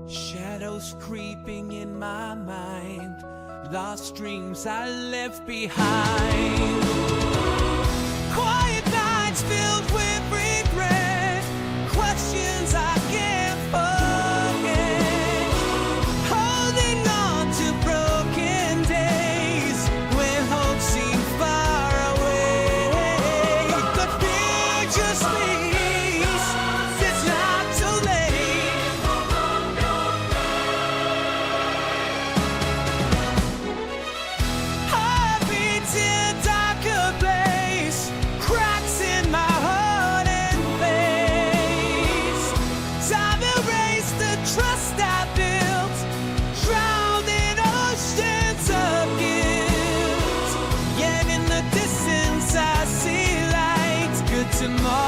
Shadows creeping in my mind, lost dreams I left behind. Quiet nights filled with regret, questions I can't forget. Holding on to broken days when hope seemed far away. The fear just leaves, it's not too late. Heartbeats in a darker place, cracks in my heart and face. Time erased the trust I built, drowned in oceans of guilt. Yet in the distance I see light. Good tomorrow